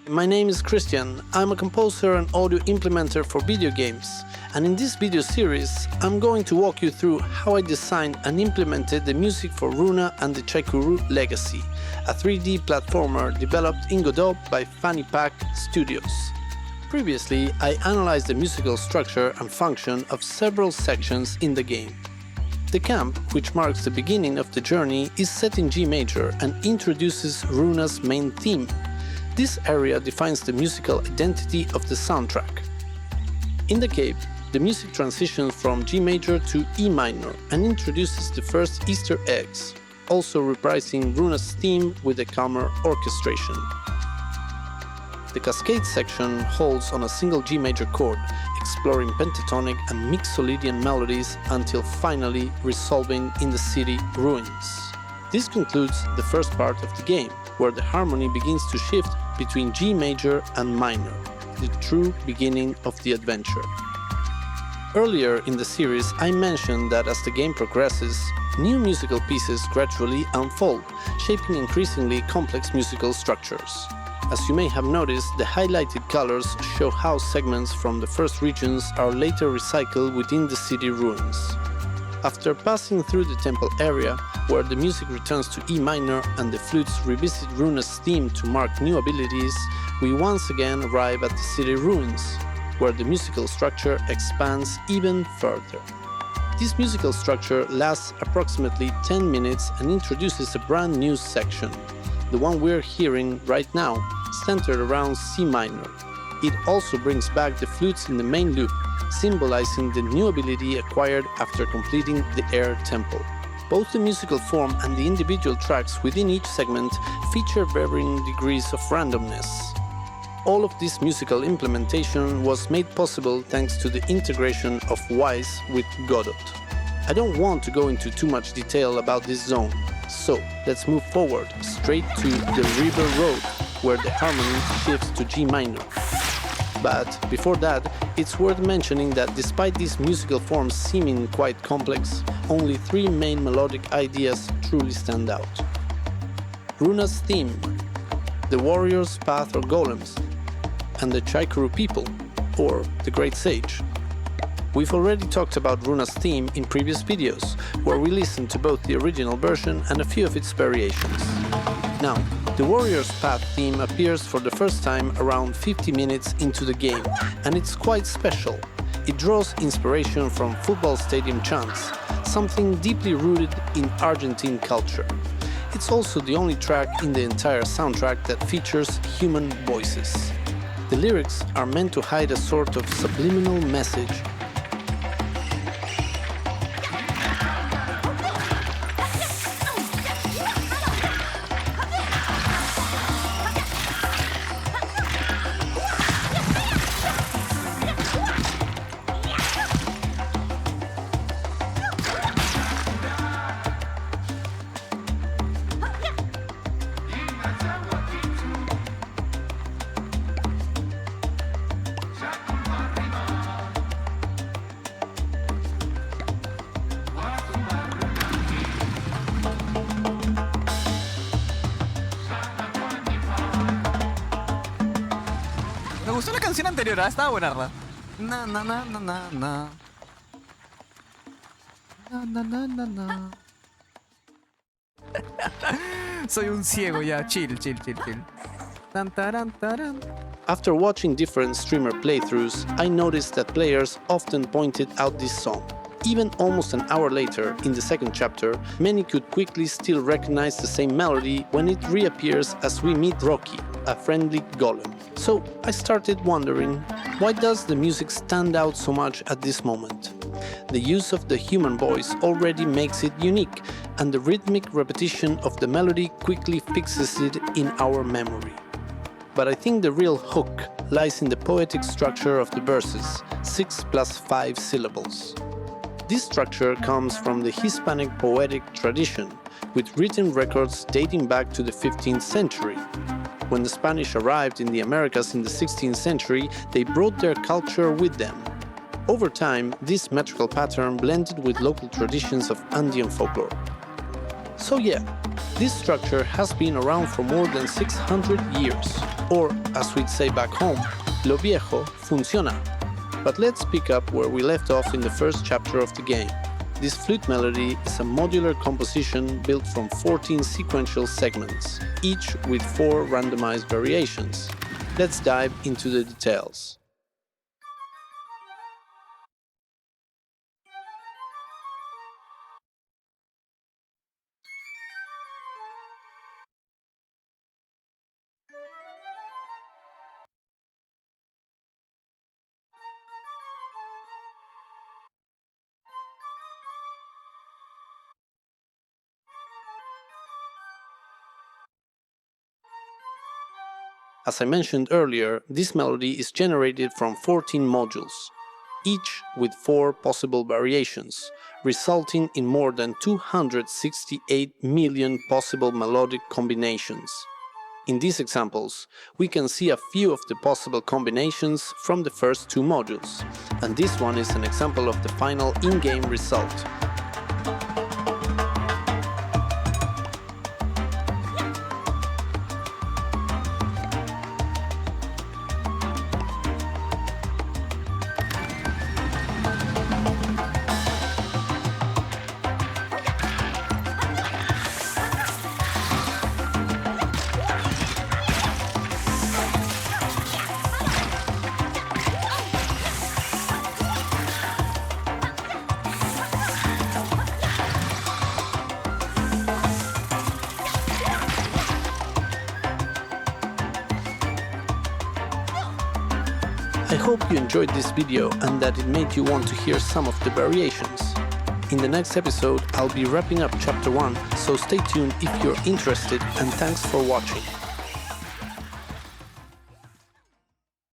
My name is Christian. I'm a composer and audio implementer for video games. And in this video series, I'm going to walk you through how I designed and implemented the music for Runa and the Chaikurú Legacy, a 3D platformer developed in Godot by Fanny Pack Studios. Previously, I analyzed the musical structure and function of several sections in the game. The camp, which marks the beginning of the journey, is set in G major and introduces Runa's main theme. This area defines the musical identity of the soundtrack. In the cave, the music transitions from G major to E minor and introduces the first Easter eggs, also reprising Runa's theme with a calmer orchestration. The cascade section holds on a single G major chord, exploring pentatonic and mixolydian melodies until finally resolving in the city ruins. This concludes the first part of the game, where the harmony begins to shift between G major and minor, the true beginning of the adventure. Earlier in the series, I mentioned that as the game progresses, new musical pieces gradually unfold, shaping increasingly complex musical structures. As you may have noticed, the highlighted colors show how segments from the first regions are later recycled within the city ruins. After passing through the temple area, where the music returns to E minor and the flutes revisit Runa's theme to mark new abilities, we once again arrive at the city ruins, where the musical structure expands even further. This musical structure lasts approximately 10 minutes and introduces a brand new section, the one we're hearing right now, centered around C minor. It also brings back the flutes in the main loop, symbolizing the new ability acquired after completing the Air Temple. Both the musical form and the individual tracks within each segment feature varying degrees of randomness. All of this musical implementation was made possible thanks to the integration of Wise with Godot. I don't want to go into too much detail about this zone, so let's move forward straight to the River Road, where the harmony shifts to G minor. But before that, it's worth mentioning that despite these musical forms seeming quite complex, only three main melodic ideas truly stand out. Runa's theme, the warrior's path or golems, and the Chaikurú people, or the Great Sage. We've already talked about Runa's theme in previous videos, where we listened to both the original version and a few of its variations. Now, the Warrior's Path theme appears for the first time around 50 minutes into the game, and it's quite special. It draws inspiration from football stadium chants, something deeply rooted in Argentine culture. It's also the only track in the entire soundtrack that features human voices. The lyrics are meant to hide a sort of subliminal message. Me gustó la canción anterior, estaba buenarda. Na na na na na na. Na na na na na. Soy un ciego ya, chill. Tan taran taran. After watching different streamer playthroughs, I noticed that players often pointed out this song. Even almost an hour later, in the second chapter, many could quickly still recognize the same melody when it reappears as we meet Rocky, a friendly golem. So I started wondering, why does the music stand out so much at this moment? The use of the human voice already makes it unique, and the rhythmic repetition of the melody quickly fixes it in our memory. But I think the real hook lies in the poetic structure of the verses, 6 + 5 syllables. This structure comes from the Hispanic poetic tradition, with written records dating back to the 15th century. When the Spanish arrived in the Americas in the 16th century, they brought their culture with them. Over time, this metrical pattern blended with local traditions of Andean folklore. So yeah, This structure has been around for more than 600 years, or as we'd say back home, lo viejo funciona. But let's pick up where we left off in the first chapter of the game. This flute melody is a modular composition built from 14 sequential segments, each with 4 randomized variations. Let's dive into the details. As I mentioned earlier, this melody is generated from 14 modules, each with 4 possible variations, resulting in more than 268 million possible melodic combinations. In these examples, we can see a few of the possible combinations from the first 2 modules, and this one is an example of the final in-game result. I hope you enjoyed this video and that it made you want to hear some of the variations. In the next episode, I'll be wrapping up chapter 1, so stay tuned if you're interested, and thanks for watching.